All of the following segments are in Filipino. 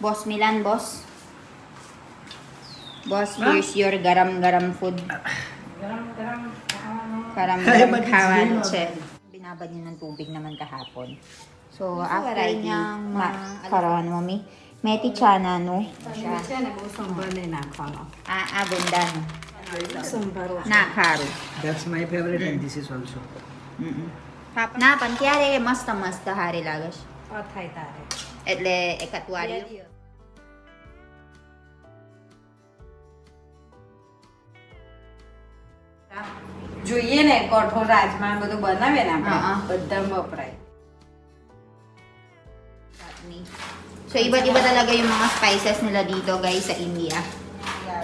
Boss Milan, boss. Boss, here's your garam-garam food. Garam-garam kawan, chef. Binabad niya ng tubig naman kahapon. So, after niyang karon mami, meti chana, no? Agunda, no? Nakaru. That's my favorite and this is also. ના પણ ક્યારે મસ્ત મસ્ત હારી લાગે છે એટલે એકતવારી જોઈએ ને કઠોળ રાજમા બધું બનાવે ને હા. આપણે બધા વપરાય. So, iba't-iba talaga yung mga spices nila dito, guys, sa India.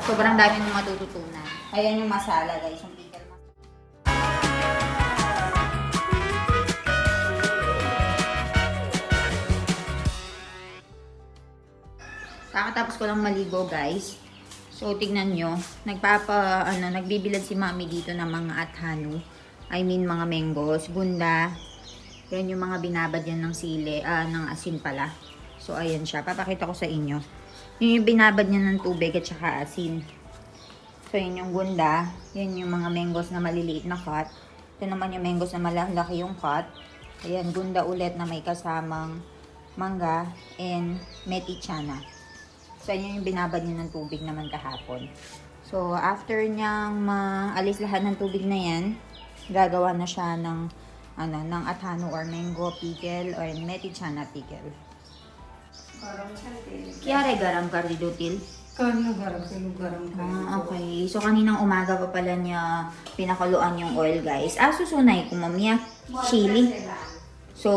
Sobrang dami mong matututunan. Ayan yung masala, guys. Yung pickle masala. Kakatapos ko lang maligo, guys. So, tignan nyo. Nagbibilad si mami dito ng mga athanu. I mean, mga mangoes, gunda. Yan yung mga binabad yan ng sili, ng asin pala. So, ayan siya. Papakita ko sa inyo. Yun yung binabad niya ng tubig at saka asin. So, yun yung gunda. Yan yung mga mangoes na maliliit na cut. Ito naman yung mangoes na malaki yung cut. Ayan, gunda ulit na may kasamang mangga and meti chana. So, yun yung binabad niya ng tubig naman kahapon. So, after niyang maalis lahat ng tubig na yan, gagawa na siya ng athanu or mango pickle or meti chana pickle. क्या रे गरम कर दी दो तिल? Okay. So, kaninang umaga pa pala niya pinakuluan yung oil, guys. Susunay ko, mami, chili. So,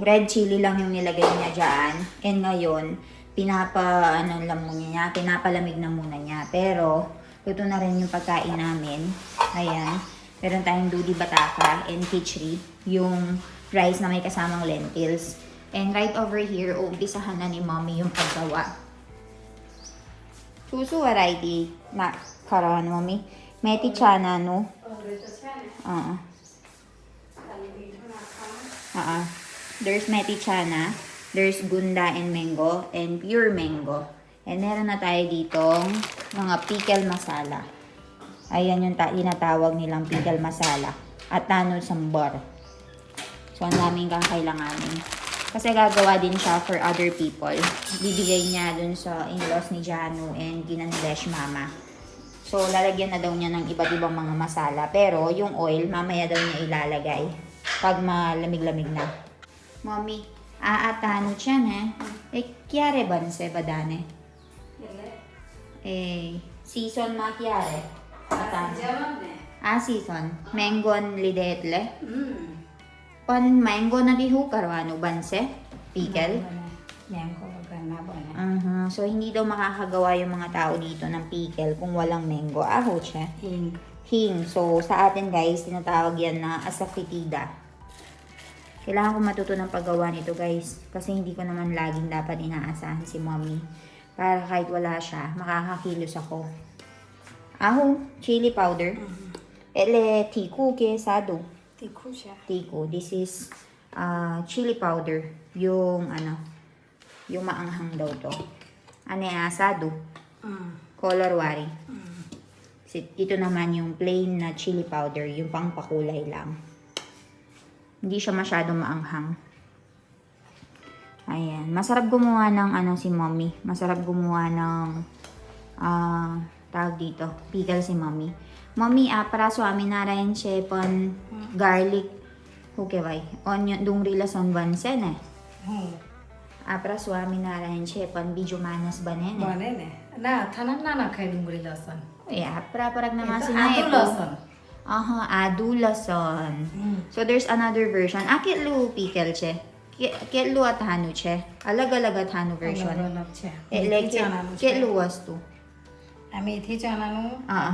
red chili lang yung nilagay niya dyan. And ngayon, pinapalamig na muna niya. Pero, luto na rin yung pagkain namin. Ayan. Meron tayong dudi bataka and khichdi, yung rice na may kasamang lentils. And right over here, umpisahan na ni mommy yung paggawa. Susu variety na karon mommy. Meti chana, no? There's meti chana, there's gunda and mango, and pure mango. And meron na tayo ditong mga pickle masala. Ayan yung tinatawag nilang pickle masala. At tanod sambar. So, ang daming kakailanganin. Kasi gagawa din siya for other people. Bibigay niya dun sa in-laws ni Janu and ginanilesh mama. So, lalagyan na daw niya ng iba't ibang mga masala. Pero, yung oil, mamaya daw niya ilalagay. Pag malamig-lamig na. Mommy, aatano siya na. Chiare banse badane? Season ma chiare? Season. Mangon lidetle? Pan mango na diho karwano banse? Pickle? So, hindi daw makakagawa yung mga tao dito ng pickle kung walang mango. Aho siya. Hing. So, sa atin guys, tinatawag yan na asafetida. Kailangan ko matuto ng paggawa nito guys. Kasi hindi ko naman laging dapat inaasahan si mommy. Para kahit wala siya, makakakilos ako. Aho, chili powder. Ele, tiku kesado. Tiku. This is chili powder. Yung yung maanghang daw to. Asado. Color wari. Ito naman yung plain na chili powder. Yung pangpakulay lang. Hindi siya masyadong maanghang. Ayan. Masarap gumawa ng si mommy. Masarap gumawa ng tawag dito. Pickle si mommy. Mommy, para swami narayan siya pon garlic. Hukeway. Onion, dungri lason bansen eh. Para swami narayan siya pon bijumanas banen eh. ના થાના નાના ખાઈ ડુંગળી લસણ Parag naman ito sinay આદુ લસણ adu lason. So there's another version. Kitlu pickle che. Kitlu at hanu che. Alag-alag at hanu version. અલગ છે Like kitlu was to. આ મેથી ચણાનું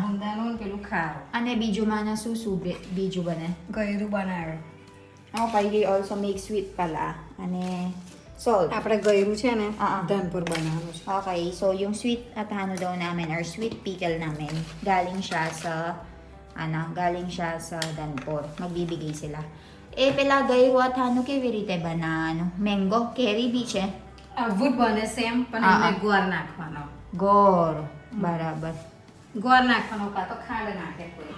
ગુંદાનું પેલું ખારું Ane bijumana susu biju ba ne? ગયરું બનાવે. Okay, they also make sweet pala. Salt. આપણે ગયરું છે ને Ah. ધનપુર બનાવવાનું છે. Okay, so yung sweet at daw namin or sweet pickle namin, galing siya sa Danpor. Magbibigay sila. Pelagay at hano ke verite ba na mango, keri biche. wood બને સેમ પણ એમને ગોળ નાખવાનો ગોળ બરાબર ગોળ નાખવાનો કાં તો ખાંડ નાખે કોઈ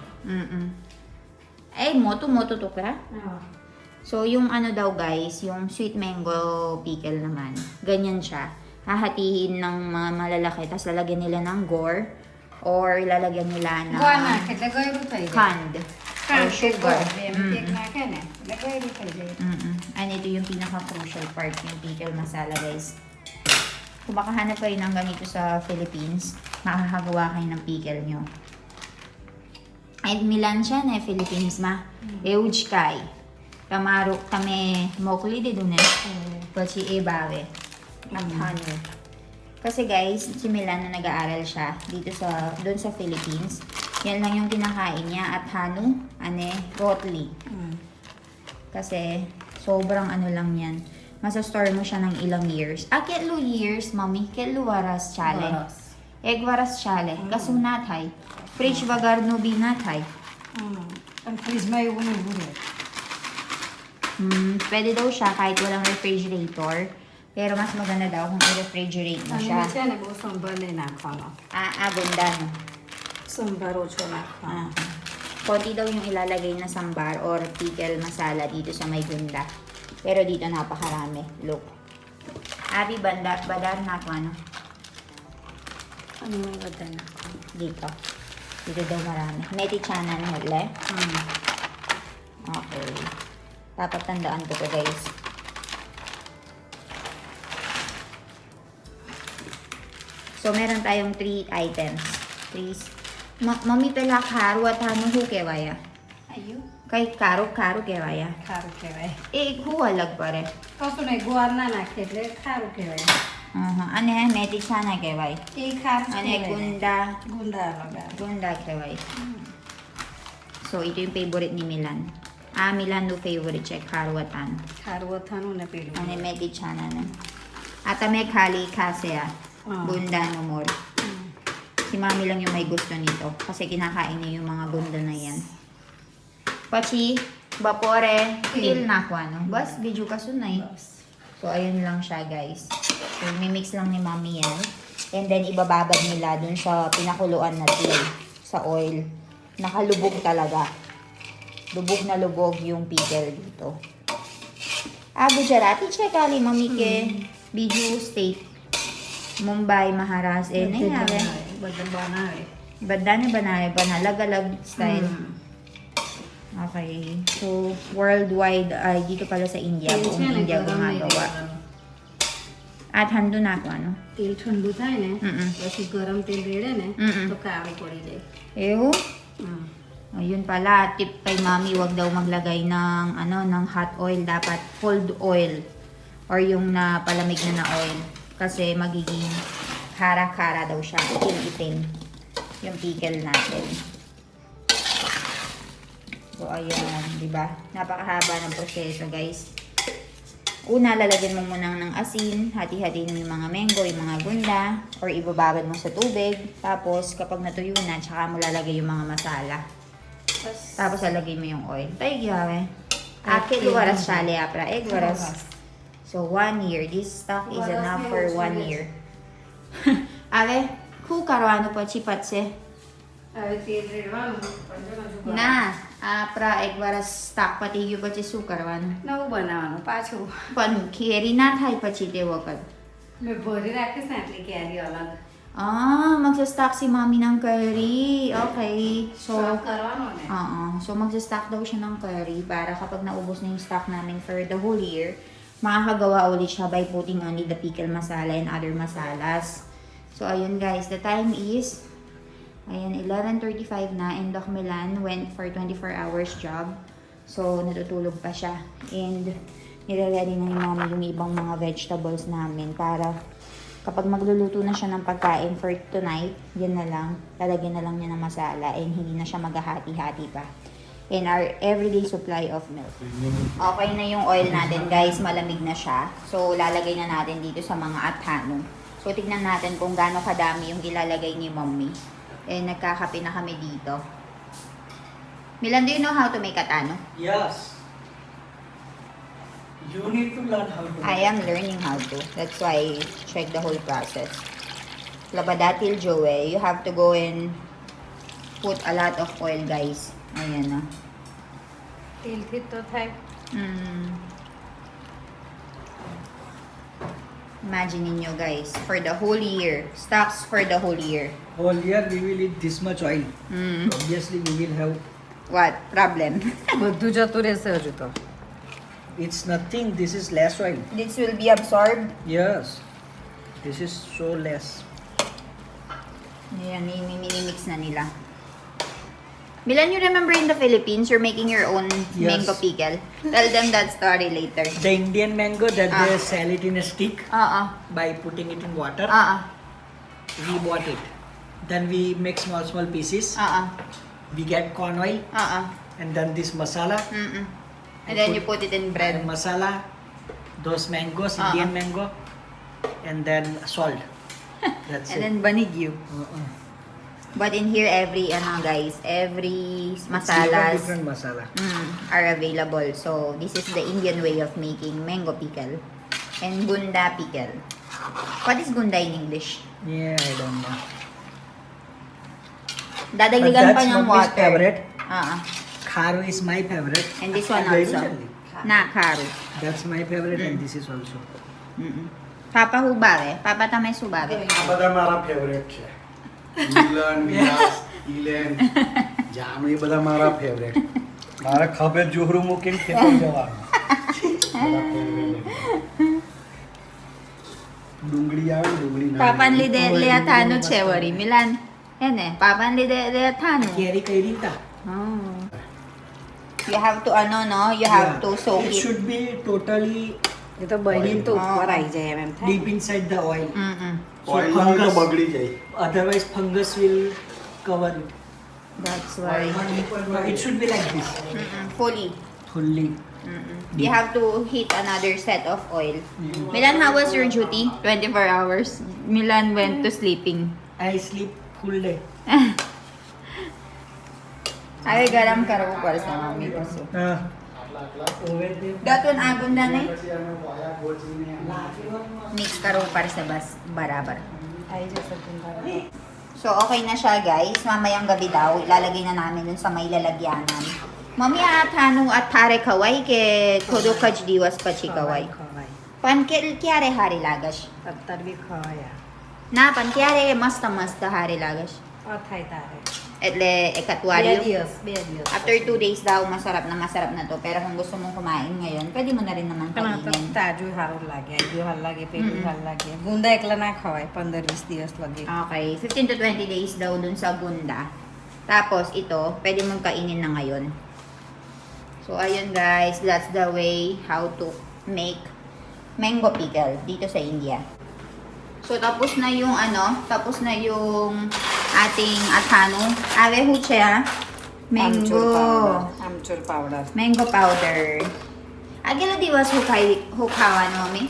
ay moto to ka. So, yung ano daw guys, yung sweet mango pickle naman, ganyan siya. Hahatiin ng mga malalaki, tapos lalagyan nila ng gore, or lalagyan nila ng ગોળ નાખે એટલે ગળ્યું થઈ જાય canned or ખાંડ કે sugar. ગોળ બે એમ એક નાખે ને એટલે ગળ્યું થઈ જાય And ito yung pinaka-crucial part ng pickle masala guys. Kung makahanap kayo ng ganito sa Philippines, makakagawa kayo ng pickle nyo. Ay, Milan siya na Philippines ma. Euj kai. Tamaro, tame mokli de dun eh. Pachi ebawe. At hano. Kasi guys, si Milan na nag-aaral siya dito sa, doon sa Philippines. Yan lang yung kinakain niya at hano, ane, rotli. Kasi sobrang ano lang yan. Masa-store mo siya ng ilang years. Ketlo years, mami. Ketlo waras chale. Egg waras chale. Kasunatay. Fridge bagar no binatay. પણ ફ્રીજમાં એવું ને એવું રહે Pwede daw siya kahit walang refrigerator. Pero mas maganda daw kung i-refrigerate mo અને siya. મેં છે ને બહુ સંભાર નહીં નાખવાનો Gunda no. સંભાર ઓછો નાખવાનો Konti daw yung ilalagay na sambar or pickle masala dito sa may gunda. Pero dito napakarami. Look. Abi badar na ako ano. અને મેં બધા નાખવાનું Dito. Dito daw marami. Meti chanan huli. Okay. Dapat tandaan ko to guys. So, meron tayong 3 items. 3. Mami pala karo at ano ho kewaya? અયું Kay karo kewaya. ખારું કહેવાય Huwalag pa rin. કશું નહીં ગોળ ના નાખે એટલે ખારું કહેવાય Ano yan? Meti chana keway. એ ખારું જ Ano કહેવાય. gunda. ગુંદા લગાવે Gunda keway. So, ito yung favorite ni Milan. Milan no favorite siya. Karo at ano. ખારું અથાણું ને પેલું Ano yung meti chana na. At may kali kasi Gunda no more. Si mami lang yung may gusto nito. Kasi kinakain niya yung mga gunda na yan. Pachi, bapore, til na ako ano. Bas, video ka sunay. So, ayun lang siya guys. So, mimix lang ni mami yan. And then, ibababad nila dun sa pinakuluan na til. Sa oil. Nakalubog talaga. Lubog na lubog yung pickle dito. Gujarati check ali mami ke. Biju state. Mumbai, Maharashtra. Nangyari. બધા બનાવે Badane banalagalag style. Okay. So, worldwide, ay dito pala sa India. તેલ Buong છે ને India ગરમ નહીં gumagawa. રહેવાનું. At hando na ako, ano? તેલ ઠંડુ થાય ને Mm-mm. પછી ગરમ તેલ રેડે ને Mm-mm. તો કાળું પડી જાય Ew. Ayun pala, tip kay mami, wag daw maglagay ng, ng hot oil. Dapat cold oil. Or yung na palamig na oil. Kasi magiging kara-kara daw siya. Itim-itim. Yung pickle natin. So, ayan. Diba? Napakahaba ng proseso, guys. Una, lalagyan mo muna ng asin. Hati-hati mo yung mga mango, yung mga gunda. Or ibababad mo sa tubig. Tapos, kapag natuyo na, tsaka mo lalagay yung mga masala. Tapos, lalagay mo yung oil. Tayo, giyawe. Ake, luwaras sali, apra. Egg, waras. So, 1 year. This stock is enough for 1 year. Ave, ku karwano pa chipatse. હવે તેલ રેડવાનું પણ જો હજુ Na, apra egg waras stock pati yu pa chi su karwano. નવું બનાવવાનું પાછું Pan keri na thay pa chi de wakad. મેં ભરી રાખીશ ને આટલી કેરી અલગ Magsa-stock si mami ng curry. Okay. So, stock કરવાનો ને So, magsa-stock daw siya ng curry para kapag naubos na yung stock namin for the whole year, makakagawa ulit siya by putting only the pickle masala and other masalas. So, ayun guys, the time is 11:35 na, and Doc Milan went for 24 hours job. So, natutulog pa siya. And, nire-ready na ni mami yung ibang mga vegetables namin para kapag magluluto na siya ng pagkain for tonight, yan na lang, lalagyan na lang niya ng masala and hindi na siya maghahati-hati pa. And our everyday supply of milk. Okay na yung oil natin guys, malamig na siya. So, lalagay na natin dito sa mga athano. So, tignan natin kung gaano kadami yung ilalagay ni mommy. And nagkakape na kami dito. Milan, do you know how to make atano? Yes. You need to learn how to. I am learning how to. That's why I check the whole process. Labadatil joe, you have to go and put a lot of oil, guys. Ayan na. તેલથી જ તો થાય. Imagine ninyo, guys, for the whole year. Stocks for the whole year. Whole year we will eat this much oil. Obviously we will have. What? Problem. બધું જતું રહેશે હજુ તો. It's nothing. This is less oil. This will be absorbed. Yes. This is so less. Ayan, minimix na nila. Milan, you remember in the Philippines, you're making your own Yes. mango pickle? Tell them that story later. The Indian mango that Ah. they sell it in a stick by putting it in water. We bought it. Then we make small pieces. We get corn oil and then this masala. And then you put it in bread. And masala, those mangoes, Indian mango, and then salt. That's And it. then banigyu. But in here, every masalas Different masala. are available. So, this is the Indian way of making mango pickle. And gunda pickle. What is gunda in English? Yeah, I don't know. Dadagdagan But pa that's ng not my water. favorite. Ah. Kharu is my favorite. And this one Very also. usually. Na karu. That's my favorite and this is also. Papa hubare. Papa tamay subare. આ બધા મારા ફેવરેટ છે મિલન વિલાસ ઇલેન જાનુ એ બધા મારા ફેવરેટ મારા ખભે જોહરું મૂકીને ખેતર જવાનું મારા favorite છે. ડુંગળી આવે ને, ડુંગળી ના Papan આવે. lide leatano chewari. Milan. Yan eh. Papan lide leatano. Carry kairita. Oh. You have to you have to soak It it. should be totally એ તો બળીને તો ઉપર આવી જાય એમ થાય. deep inside the oil. So Oil માં તો fungus, બગડી જાય. otherwise fungus will cover it. That's why. It should be like this. Fully. Fully. You have to heat another set of oil. Milan, how was your duty? 24 hours. Milan went to sleeping. I sleep full day. Ay, garam karo para sa mami ko. So. Over there. That one agon na na પછી અમે બોયા ગોચવીને Mix karo para sa barabar. આવી જશે ગુંદા. So, okay na siya, guys. Mamayang gabi daw, ilalagay na namin dun sa may lalagyanan. Mami, atano at hare kawai ke kodo kaj diwas pachi kawai. ખવાય. Pan kyare hari lagash. અત્યારે બી ખવાય. Na, pan kyare masta hari lagash. થાય તારે. એટલે, 2 ekatwaryo. દિવસ 2 દિવસ. After 2 days daw, masarap na to. Pero kung gusto mong kumain ngayon, pwede mo na rin naman પણ આ તો kainin. તાજું સારું લાગે આયુ સારું લાગે પેલું સારું લાગે ગુંદા એકલા ના ખવાય 15-20 દિવસ લગે. Okay, 15 to 20 days daw dun sa gunda. Tapos ito, pwede mong kainin na ngayon. So, ayun guys, that's the way how to make mango pickle dito sa India. So, tapos na yung ating athano. Ave huche mango. Amchur powder. Mango powder. Agila diwas hukawan mo, mi?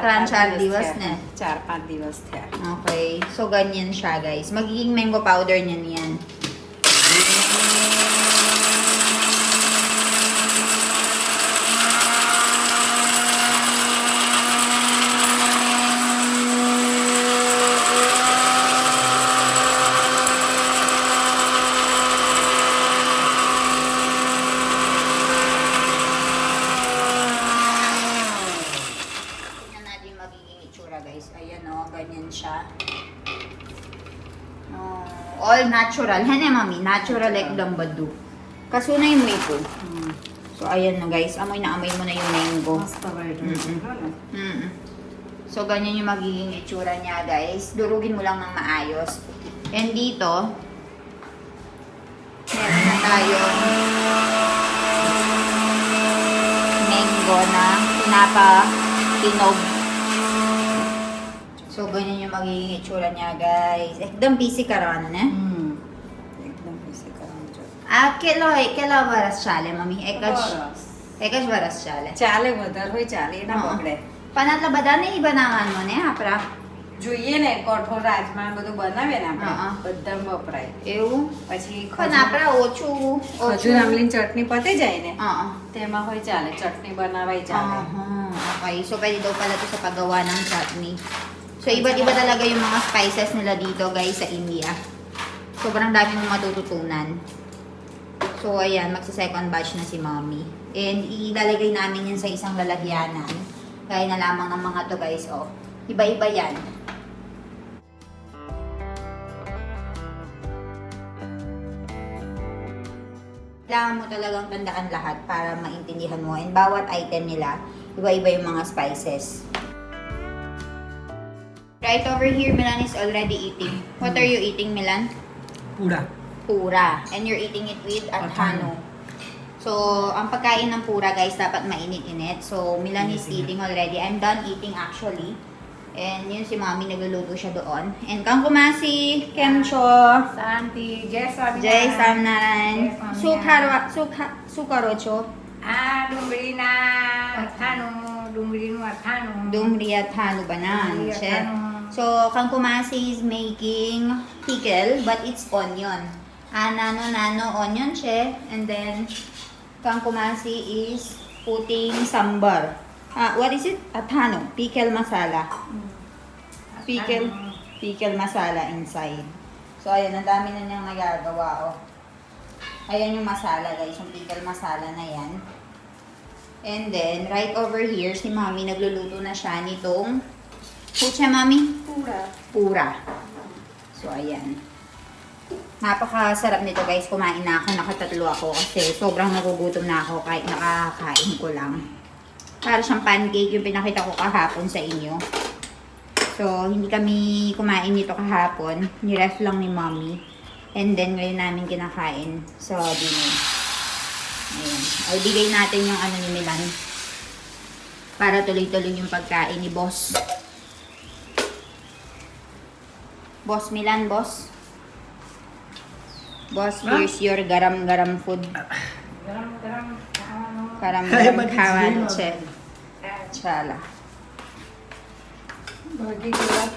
Tranchar diwas na. 4-5 દિવસ થયા. Okay. So, ganyan siya, guys. Magiging mango powder niyan yan. Tingnan natin yung magiging itsura, guys. Ayan, o. Ganyan siya. All natural. Hene, mami. Natural like dambadu. Kasunay mo ito. So, ayan na, guys. Amoy na amoy mo na yung mango. મસ્ત white So, ganyan yung magiging itsura niya, guys. Durugin mo lang ng maayos. And dito, meron na tayong mango na pinapa-tinog. So, ganyan yung magiging itsura niya, guys. Ekdam pisi karan, ne? એકદમ પીસી કરવાનું છે. Kela varas chale, mami. Ekaj varas chale. ચાલે વધારે હોય ચાલે એ ના હા. બગડે. Panatla ba dani iba naman mo ne, hapra? જોઈએ ને કઠોળ રાજમા બધું બનાવે ને હા. આપણે બધા વપરાય એવું પછી પણ આપણે ઓછું ખજૂર આમલીની ચટણી પતી જાય ને હા તેમાં હોય ચાલે ચટણી બનાવાય ચાલે Okay, so pwede daw pala to sa paggawa ng chutney. So iba't-iba talaga yung mga spices nila dito guys sa India. Sobrang dami mong matututunan. So ayan, magsa-second batch na si mommy. And ilalagay namin yan sa isang lalagyanan. Kaya na lamang ng mga to guys, oh. Iba-iba yan. Kailangan mo talagang tandaan lahat para maintindihan mo. And bawat item nila, iba-iba yung mga spices. Right over here, Milan is already eating. What are you eating, Milan? Pura. Pura. And you're eating it with athano. So, ang pagkain ng pura, guys, dapat mainit-init. So, Milan is eating already. I'm done eating actually. And yun si Mommy, nagluluto siya doon. And kang kumasi, Kemcho, શાંતિ જય Swaminarayan. Jai Samnaran, Jai Swaminarayan. Sukarocho, આ ડુંગળીના અથાણું ડુંગળીનું અથાણું Dumri at Hanu Banan. Dumri at Chef. Hanu. So, Kang Kumasi is making pickle, but it's onion. Nano onion, chef. And then, Kang Kumasi is putting sambar. What is it? Athano. Pickle masala. Pickle masala inside. So, ayan, ang dami na niyang nagagawa, oh. Ayan yung masala, guys. Yung pickle masala na yan. And then, right over here, si Mami nagluluto na siya nitong pucha, Mami? Pura. So, ayan. Napakasarap nito, guys. Kumain na ako. Nakatatlo ako kasi sobrang nagugutom na ako kahit nakakain ko lang. Para siyang pancake yung pinakita ko kahapon sa inyo. So, hindi kami kumain nito kahapon. Niref lang ni Mommy. And then, ngayon namin kinakain sa dinner. Ayan. Ay, bigay natin yung ano ni Milan. Para tuloy-tuloy yung pagkain ni Boss. Boss Milan, Boss. Boss, here's your garam-garam food. ગરમ ખાવાનું Garam-garam ખાવાનું છે. ચાલો. બધી વાત